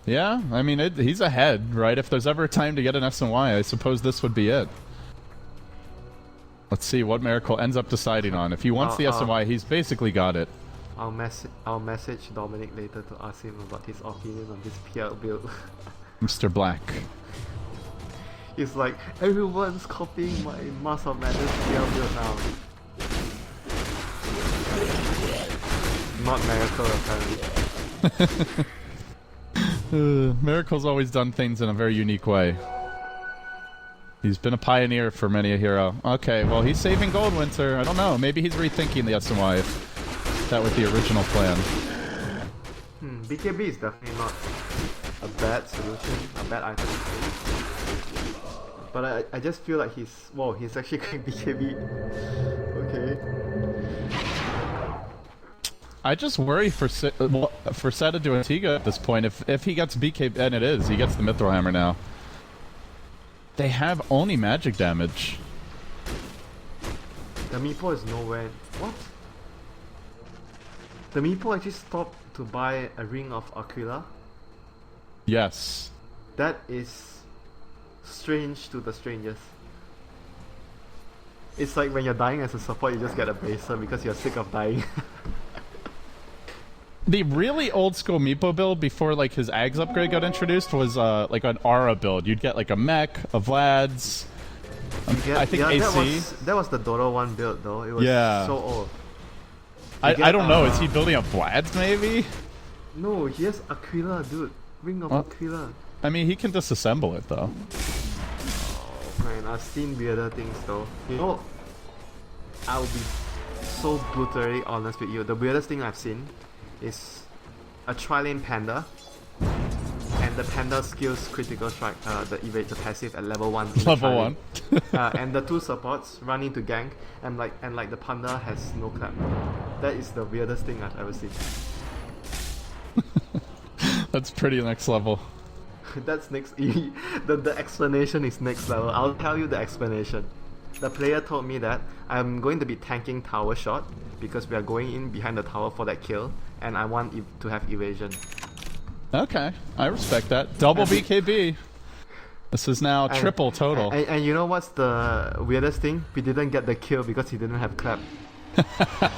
Speaker 1: Yeah, I mean, he's ahead, right? If there's ever a time to get an SMY, I suppose this would be it. Let's see what Miracle ends up deciding on. If he wants the SMY, he's basically got it.
Speaker 2: I'll message Dominic later to ask him about his opinion on this PL build.
Speaker 1: Mr. Black.
Speaker 2: He's like, everyone's copying my Mask of Madness PL build now. Not Miracle, apparently.
Speaker 1: Miracle's always done things in a very unique way. He's been a pioneer for many a hero. Okay, well, he's saving Goldwinter. I don't know. Maybe he's rethinking the SMY if that was the original plan.
Speaker 2: BKB is definitely not a bad solution, a bad item. But I just feel like he's actually going BKB. Okay.
Speaker 1: I just worry for for Seta doing Tiga at this point. If he gets BK, and it is, he gets the Mithril Hammer now. They have only magic damage.
Speaker 2: The Meepo is nowhere. What? The Meepo actually stopped to buy a ring of Aquila?
Speaker 1: Yes.
Speaker 2: That is strange to the strangest. It's like when you're dying as a support, you just get a bracer because you're sick of dying.
Speaker 1: The really old school Meepo build before like his Ags upgrade got introduced was like an Aura build. You'd get like a mech, a Vlad's, I think AC.
Speaker 2: That was the Dota 1 build though. It was so old.
Speaker 1: I don't know. Is he building a Vlad's maybe?
Speaker 2: No, he has Aquila, dude. Ring of Aquila.
Speaker 1: I mean, he can disassemble it though.
Speaker 2: Oh man, I've seen weirder things though. You know, I'll be so brutally honest with you. The weirdest thing I've seen is a tri-lane panda, and the panda skills critical strike, the evade, the passive at level 1.
Speaker 1: Level 1.
Speaker 2: And the two supports run into gank, and like the panda has no clap. That is the weirdest thing I've ever seen.
Speaker 1: That's pretty next level.
Speaker 2: That's next. The explanation is next level. I'll tell you the explanation. The player told me that I'm going to be tanking tower shot because we are going in behind the tower for that kill, and I want to have evasion.
Speaker 1: Okay, I respect that. Double BKB. This is now triple total.
Speaker 2: And you know what's the weirdest thing? We didn't get the kill because he didn't have clap.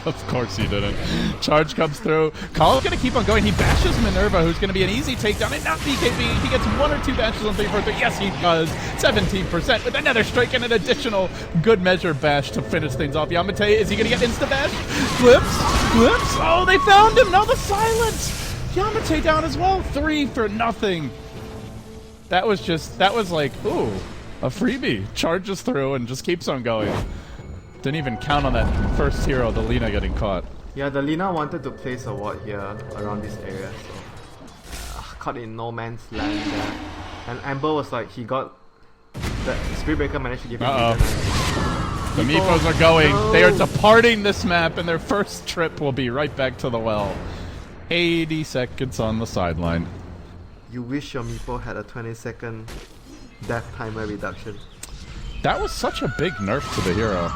Speaker 1: Of course he didn't. Charge comes through. Khal's gonna keep on going. He bashes Minerva, who's gonna be an easy takedown, and not BKB. He gets 1 or 2 bashes on 343. Yes, he does. 17% with another strike and an additional good measure bash to finish things off. Yamate, is he gonna get insta bash? Flips. Oh, they found him. Now the silence. Yamate down as well. 3 for nothing. That was like, ooh, a freebie. Charges through and just keeps on going. Didn't even count on that first hero, the Lina, getting caught.
Speaker 2: Yeah, the Lina wanted to place a ward here around this area, so caught in no man's land there. And Amber was like, he got the Spirit Breaker managed to give him
Speaker 1: the Meepos are going. No. They are departing this map, and their first trip will be right back to the well. 80 seconds on the sideline.
Speaker 2: You wish your Meepo had a 20-second death timer reduction.
Speaker 1: That was such a big nerf to the hero.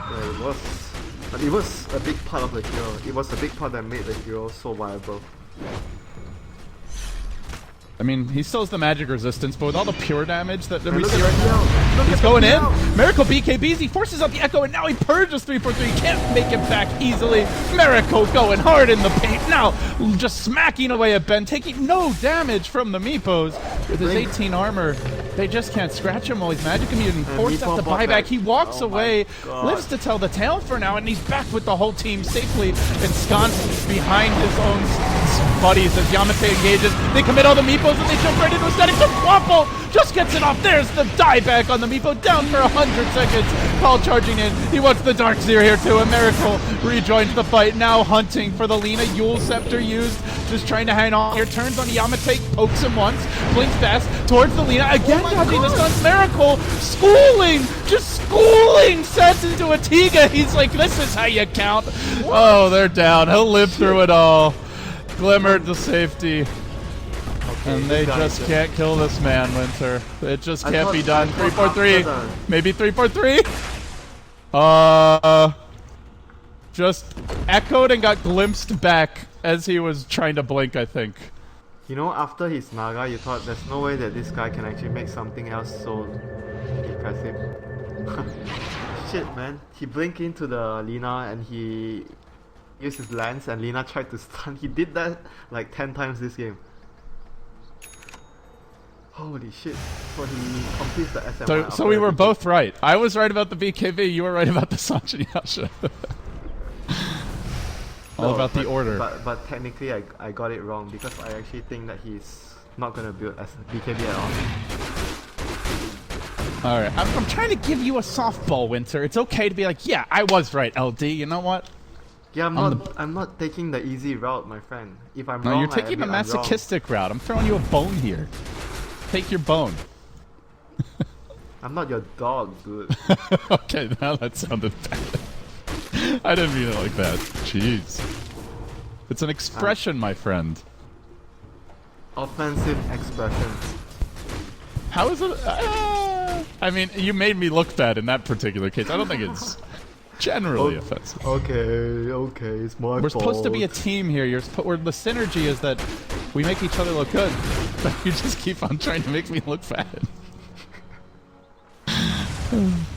Speaker 2: Yeah, it was. But it was a big part of the hero. It was a big part that made the hero so viable.
Speaker 1: I mean, he still has the magic resistance, but with all the pure damage that we see right now, he's going in. Miracle BKBs, he forces out the Echo, and now he purges 343. He can't make it back easily. Miracle going hard in the paint. Now, just smacking away at Ben, taking no damage from the Meepos. With his 18 armor, they just can't scratch him while he's magic immune. Forced out the buyback. He walks away, lives to tell the tale for now, and he's back with the whole team safely ensconced behind his own buddies as Yamate engages. They commit all the Meepos and they jump right into a static. So Quapple just gets it off. There's the dieback on the Meepo, down for 100 seconds. Call charging in. He wants the Dark Seer here too. A Miracle rejoins the fight, now hunting for the Lina. Yule Scepter used, just trying to hang on here. Turns on Yamate, pokes him once, blinks fast towards the Lina. Again dodging the stun. Miracle just schooling sets into a Tiga. He's like, this is how you count. Oh, they're down. He'll live through it all. Glimmered to safety. Okay, and they just can't kill this man, Winter. It just can't be done. 343. Maybe 343. Just echoed and got glimpsed back as he was trying to blink, I think.
Speaker 2: You know, after his Naga, you thought there's no way that this guy can actually make something else so impressive. Shit, man. He blinked into the Lina and he used his lance and Lina tried to stun. He did that like 10 times this game. Holy shit. So he completes the SM1.
Speaker 1: So we were both right. I was right about the BKB, you were right about the Sanjin Yasha. About the order.
Speaker 2: But technically I got it wrong because I actually think that he's not going to build as BKB at all.
Speaker 1: Alright, I'm trying to give you a softball, Winter. It's okay to be like, yeah, I was right, LD. You know what?
Speaker 2: Yeah, I'm not taking the easy route, my friend. If I'm
Speaker 1: wrong,
Speaker 2: wrong,
Speaker 1: you're taking the masochistic route. I'm throwing you a bone here. Take your bone.
Speaker 2: I'm not your dog, dude.
Speaker 1: Okay, now that sounded bad. I didn't mean it like that. Jeez. It's an expression, my friend.
Speaker 2: Offensive expression.
Speaker 1: How is it? I mean, you made me look bad in that particular case. I don't think it's generally offensive.
Speaker 2: Okay, it's my fault.
Speaker 1: We're supposed to be a team here. Where the synergy is that we make each other look good. But you just keep on trying to make me look bad.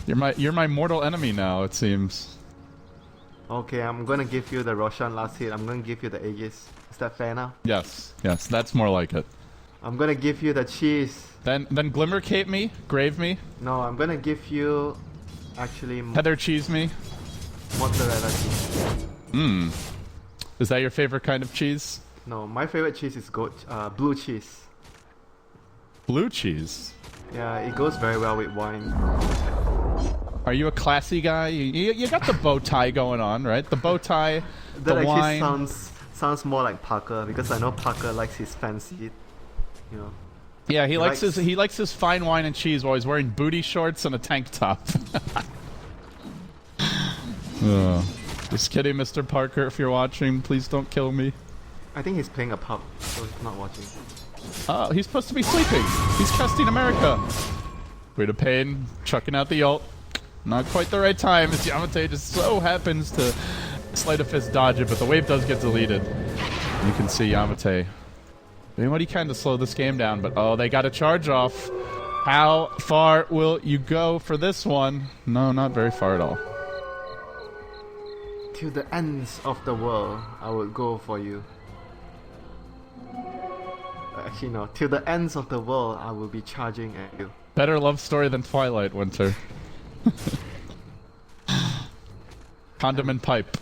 Speaker 1: You're my mortal enemy now, it seems.
Speaker 2: Okay, I'm gonna give you the Roshan last hit. I'm gonna give you the Aegis. Is that fair now?
Speaker 1: Yes, that's more like it.
Speaker 2: I'm gonna give you the cheese.
Speaker 1: Then Glimmer Cape me, Grave me,
Speaker 2: No, I'm gonna give you actually
Speaker 1: Heather Cheese me.
Speaker 2: mozzarella cheese.
Speaker 1: Mmm. Is that your favorite kind of cheese?
Speaker 2: No, my favorite cheese is blue cheese.
Speaker 1: Blue cheese.
Speaker 2: Yeah, it goes very well with wine.
Speaker 1: Are you a classy guy? You got the bow tie going on, right? The bow tie,
Speaker 2: That
Speaker 1: the
Speaker 2: actually
Speaker 1: wine.
Speaker 2: sounds more like Parker, because I know Parker likes his fancy, you know.
Speaker 1: Yeah, he likes
Speaker 2: likes-
Speaker 1: his fine wine and cheese while he's wearing booty shorts and a tank top. Just kidding, Mr. Parker. If you're watching, please don't kill me.
Speaker 2: I think he's playing a pub, so he's not watching.
Speaker 1: Oh, he's supposed to be sleeping. He's casting America. Rita Payne chucking out the ult. Not quite the right time, as Yamate just so happens to sleight of fist dodge it, but the wave does get deleted. You can see Yamate doing what he can to slow this game down, but oh, they got a charge off. How far will you go for this one? No, not very far at all.
Speaker 2: To the ends of the world, I would go for you. Actually, no. Till the ends of the world, I will be charging at you.
Speaker 1: Better love story than Twilight, Winter. Condom and pipe.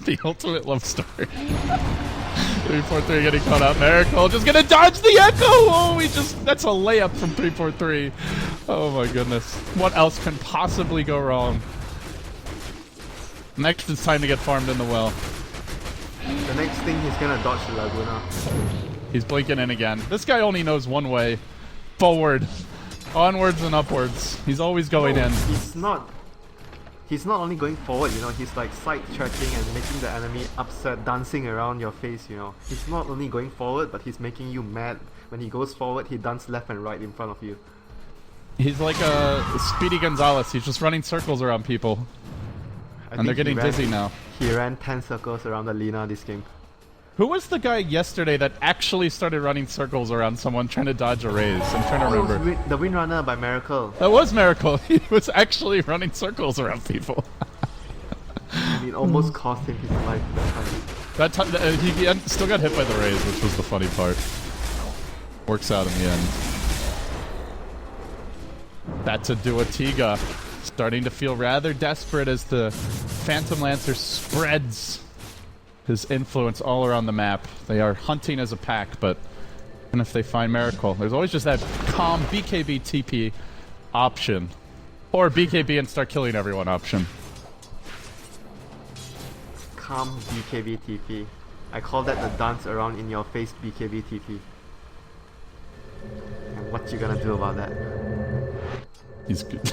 Speaker 1: The ultimate love story. 343 getting caught out. Miracle just gonna dodge the echo! Oh, that's a layup from 343. Oh my goodness. What else can possibly go wrong? Next, it's time to get farmed in the well.
Speaker 2: The next thing, he's gonna dodge the Laguna.
Speaker 1: He's blinking in again. This guy only knows one way. Forward. Onwards and upwards. He's always going in.
Speaker 2: He's not only going forward, you know, he's like side tracking and making the enemy upset, dancing around your face, you know. He's not only going forward, but he's making you mad. When he goes forward, he dances left and right in front of you.
Speaker 1: He's like a Speedy Gonzalez. He's just running circles around people. And they're getting dizzy now.
Speaker 2: He ran 10 circles around the Lina this game.
Speaker 1: Who was the guy yesterday that actually started running circles around someone trying to dodge a raise? I'm trying to remember.
Speaker 2: It was the Windrunner by Miracle.
Speaker 1: That was Miracle. He was actually running circles around people.
Speaker 2: And it almost cost him his life that time.
Speaker 1: He still got hit by the raise, which was the funny part. Works out in the end. That's a Duatiga. Starting to feel rather desperate as the Phantom Lancer spreads his influence all around the map. They are hunting as a pack, but and if they find Miracle, there's always just that calm BKB TP option. Or BKB and start killing everyone option.
Speaker 2: Calm BKB TP. I call that the dance around in your face BKB TP. And what you gonna do about that?
Speaker 1: He's good.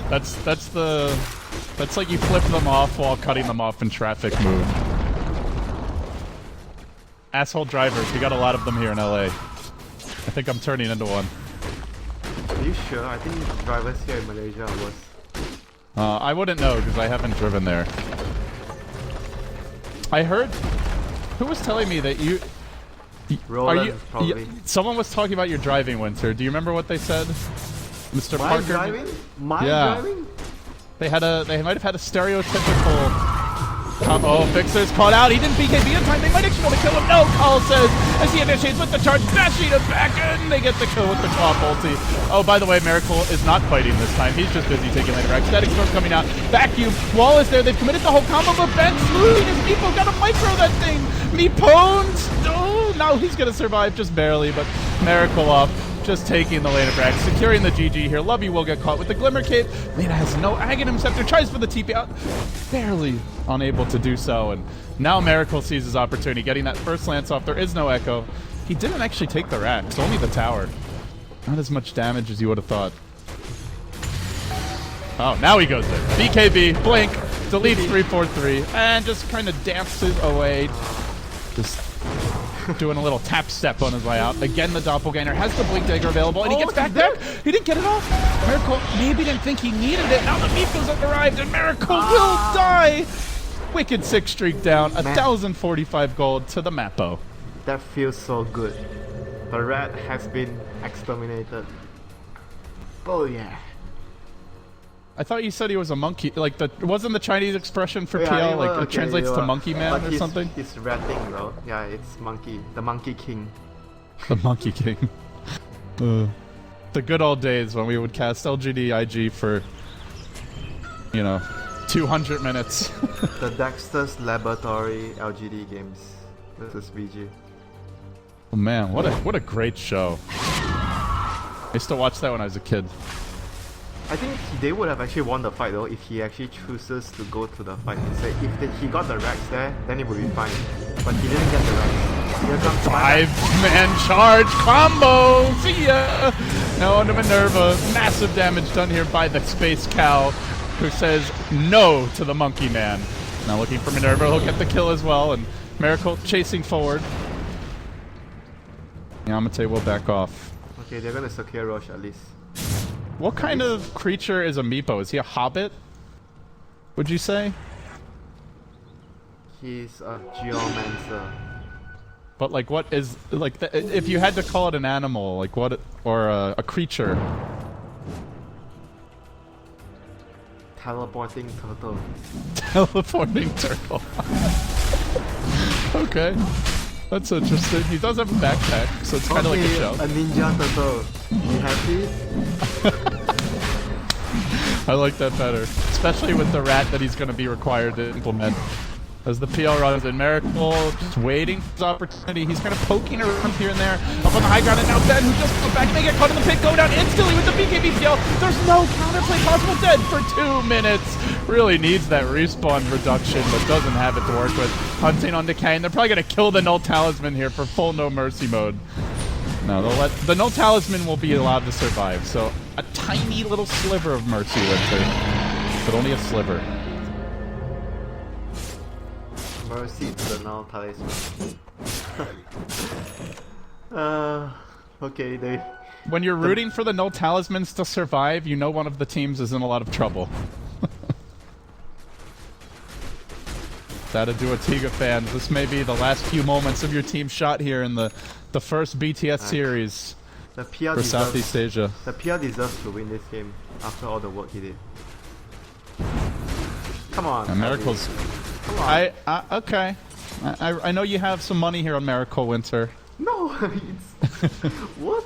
Speaker 1: That's like you flip them off while cutting them off in traffic move. Asshole drivers, we got a lot of them here in LA. I think I'm turning into one.
Speaker 2: Are you sure? I think drivers here in Malaysia are worse.
Speaker 1: I wouldn't know because I haven't driven there. I heard... Who was telling me that you...
Speaker 2: Roland, probably.
Speaker 1: Someone was talking about your driving, Winter. Do you remember what they said? Mr.
Speaker 2: My
Speaker 1: Parker?
Speaker 2: driving? My
Speaker 1: Yeah.
Speaker 2: driving?
Speaker 1: They might have had a stereotypical... oh, Fixer's caught out. He didn't BKB in time. They might actually want to kill him. No, Call says as he initiates with the charge, bashing him back in. They get the kill with the top ulti. Oh, by the way, Miracle is not fighting this time. He's just busy taking later back. Static Storm coming out. Vacuum. Wall is there. They've committed the whole combo, but Ben smoothing his people. Got to micro that thing. Meepones. Oh, no, he's going to survive just barely, but Miracle off. Just taking the later back, securing the GG here. Lubby will get caught with the Glimmer Cape. Lena has no Aghanim Scepter, tries for the TP out. Barely unable to do so, and now Miracle sees his opportunity, getting that first lance off. There is no Echo. He didn't actually take the racks, only the tower. Not as much damage as you would have thought. Oh, now he goes there. BKB, blink, deletes 343 and just kind of dances away. Just doing a little tap step on his way out. Again, the doppelganger has the blink dagger available, and he gets back there. He didn't get it off. Miracle maybe didn't think he needed it. Now the Mipos have arrived, and Miracle will die. Wicked 6 streak down, 1,045 gold to the Mappo.
Speaker 2: That feels so good. The rat has been exterminated. Oh yeah.
Speaker 1: I thought you said he was a monkey. Like, wasn't the Chinese expression for PL, like, it translates to monkey man or something?
Speaker 2: He's ratting, bro. Yeah, it's monkey. The monkey king.
Speaker 1: The monkey king. The good old days when we would cast LGD IG for, you know, 200 minutes.
Speaker 2: The Dexter's Laboratory LGD games. This is VG.
Speaker 1: Oh man, what a great show. I used to watch that when I was a kid.
Speaker 2: I think they would have actually won the fight though if he actually chooses to go to the fight instead. If he got the racks there, then it would be fine. But he didn't get the racks. Here comes
Speaker 1: 5-man charge combo! See ya! Now onto Minerva. Massive damage done here by the Space Cow, who says no to the Monkey Man. Now looking for Minerva, he'll get the kill as well, and Miracle chasing forward. Yamate will back off.
Speaker 2: Okay, they're gonna secure Roche at least.
Speaker 1: What kind of creature is a Meepo? Is he a hobbit? Would you say?
Speaker 2: He's a geomancer.
Speaker 1: But like, what is like? If you had to call it an animal, like what, or a creature?
Speaker 2: Teleporting turtle.
Speaker 1: Teleporting turtle. Okay, that's interesting. He does have a backpack, so it's kind of like a shell.
Speaker 2: A ninja turtle. You happy?
Speaker 1: I like that better, especially with the rat that he's going to be required to implement. As the PL runs in, Miracle just waiting for his opportunity. He's kind of poking around here and there. Up on the high ground, and now Ben, who just goes back, may get caught in the pit, go down instantly with the BKB PL. There's no counterplay possible. Dead for 2 minutes. Really needs that respawn reduction, but doesn't have it to work with. Hunting on Decay, and they're probably going to kill the Null Talisman here for full No Mercy mode. No, they'll let the Null Talisman will be allowed to survive. So a tiny little sliver of mercy Winter, but only a sliver.
Speaker 2: Mercy to the Null Talisman. Okay, they...
Speaker 1: When you're rooting for the Null Talismans to survive, you know one of the teams is in a lot of trouble. That'll do it, Tiga fans. This may be the last few moments of your team shot here in the first BTS series for Southeast Asia.
Speaker 2: The PR deserves to win this game after all the work he did. Come on.
Speaker 1: And Miracle's...
Speaker 2: Come on.
Speaker 1: Okay. I know you have some money here on Miracle Winter.
Speaker 2: No, it's... What?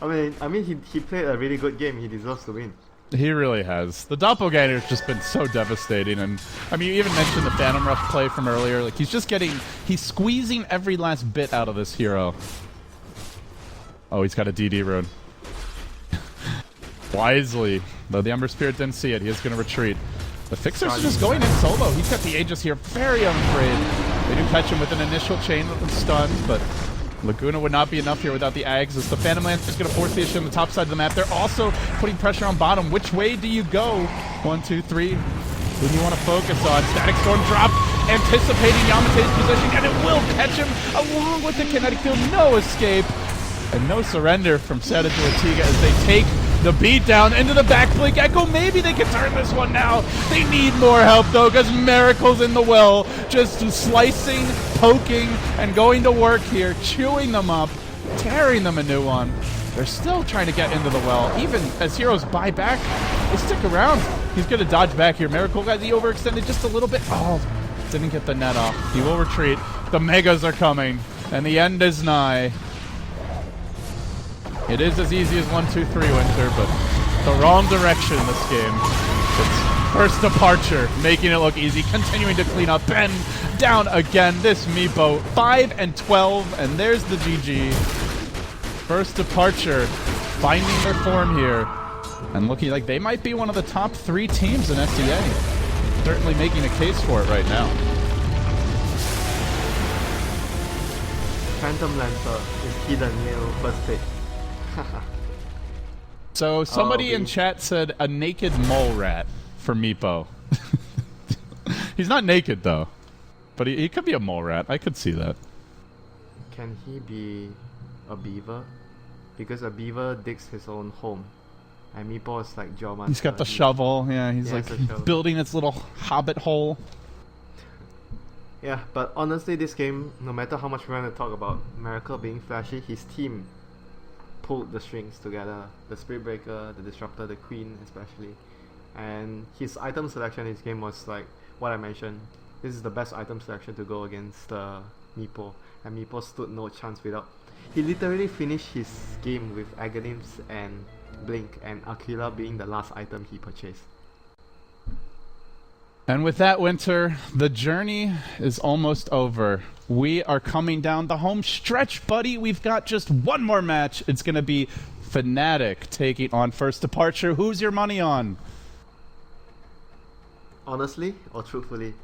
Speaker 2: I mean, he played a really good game. He deserves to win.
Speaker 1: He really has. The Doppelganger's just been so devastating, and I mean, you even mentioned the Phantom Rush play from earlier. Like, he's squeezing every last bit out of this hero. Oh, he's got a DD rune. Wisely, though the Ember Spirit didn't see it, he is going to retreat. The Fixers are just going in solo. He's got the Aegis here, very unafraid. They do catch him with an initial chain with stuns, but Laguna would not be enough here without the Ags, as the Phantom Lance is going to force the issue on the top side of the map. They're also putting pressure on bottom. Which way do you go? 1, 2, 3. Who do you want to focus on? Static Storm drop, anticipating Yamate's position, and it will catch him along with the kinetic field. No escape, and no surrender from Seta to Ortega as they take the beat down into the back blink. Echo, maybe they can turn this one now. They need more help though, because Miracle's in the well, just slicing, poking, and going to work here, chewing them up, tearing them a new one. They're still trying to get into the well. Even as heroes buy back, they stick around. He's going to dodge back here. Miracle got the overextended just a little bit. Oh, didn't get the net off. He will retreat. The Megas are coming, and the end is nigh. It is as easy as 1, 2, 3, Winter, but the wrong direction in this game. It's first departure, making it look easy, continuing to clean up. Ben down again. This Meepo, 5 and 12, and there's the GG. First departure, finding their form here, and looking like they might be one of the top 3 teams in SEA. Certainly making a case for it right now.
Speaker 2: Phantom Lancer is hidden new first pick.
Speaker 1: So somebody in chat said a naked mole rat for Meepo. He's not naked, though. But he could be a mole rat. I could see that.
Speaker 2: Can he be a beaver? Because a beaver digs his own home. And Meepo is like Geomancer.
Speaker 1: He's got the shovel. Yeah, he's like building its little hobbit hole.
Speaker 2: Yeah, but honestly, this game, no matter how much we want to talk about Miracle being flashy, his team pulled the strings together. The Spirit Breaker, the Disruptor, the Queen especially. And his item selection in this game was like what I mentioned. This is the best item selection to go against Meepo. And Meepo stood no chance without... He literally finished his game with Aghanims and Blink, and Aquila being the last item he purchased.
Speaker 1: And with that, Winter, the journey is almost over. We are coming down the home stretch, buddy. We've got just one more match. It's going to be Fnatic taking on First Departure. Who's your money on?
Speaker 2: Honestly or truthfully?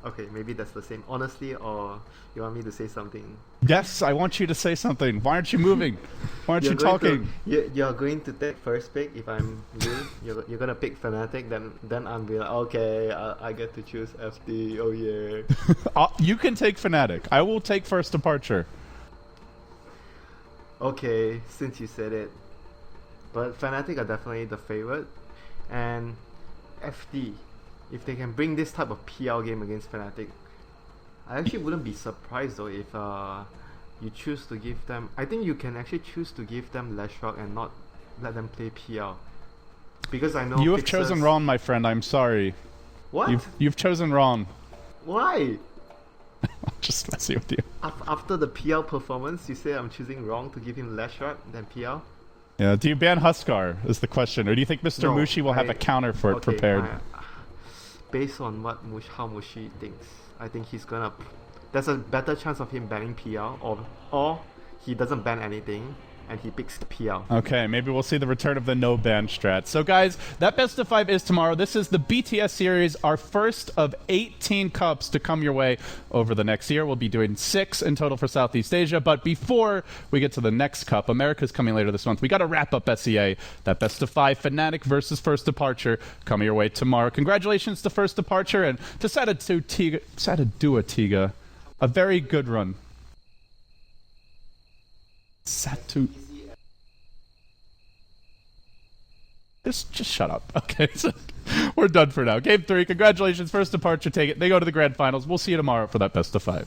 Speaker 2: Okay, maybe that's the same. Honestly, or you want me to say something?
Speaker 1: Yes, I want you to say something. Why aren't you moving? Why aren't you talking?
Speaker 2: You're going to take first pick if I'm you. You're gonna pick Fnatic, then I'm be like, okay, I get to choose FD. Oh yeah.
Speaker 1: You can take Fnatic. I will take First Departure.
Speaker 2: Okay, since you said it, but Fnatic are definitely the favorite, and FD. If they can bring this type of PL game against Fnatic, I actually wouldn't be surprised though if you choose to give them... I think you can actually choose to give them Leshrock and not let them play PL. Because I know...
Speaker 1: You have chosen wrong, my friend. I'm sorry.
Speaker 2: What?
Speaker 1: You've chosen wrong.
Speaker 2: Why?
Speaker 1: I'm just messing with you.
Speaker 2: After the PL performance, you say I'm choosing wrong to give him Leshrock than PL?
Speaker 1: Yeah, do you ban Huskar is the question, or do you think Mr.
Speaker 2: No,
Speaker 1: Mushi will have a counter for it prepared?
Speaker 2: Based on what how Mushi thinks, I think he's gonna... There's a better chance of him banning PL, or he doesn't ban anything and he picks the PL.
Speaker 1: Okay, maybe we'll see the return of the no ban strat. So guys, that best of 5 is tomorrow. This is the BTS series, our first of 18 cups to come your way over the next year. We'll be doing 6 in total for Southeast Asia, but before we get to the next cup, America's coming later this month. We got to wrap up SEA. That best of 5 Fnatic versus First Departure coming your way tomorrow. Congratulations to First Departure and to Tiga. A very good run. Satu. Just shut up. Okay, so we're done for now. Game 3. Congratulations, First Departure. Take it. They go to the grand finals. We'll see you tomorrow for that best of 5.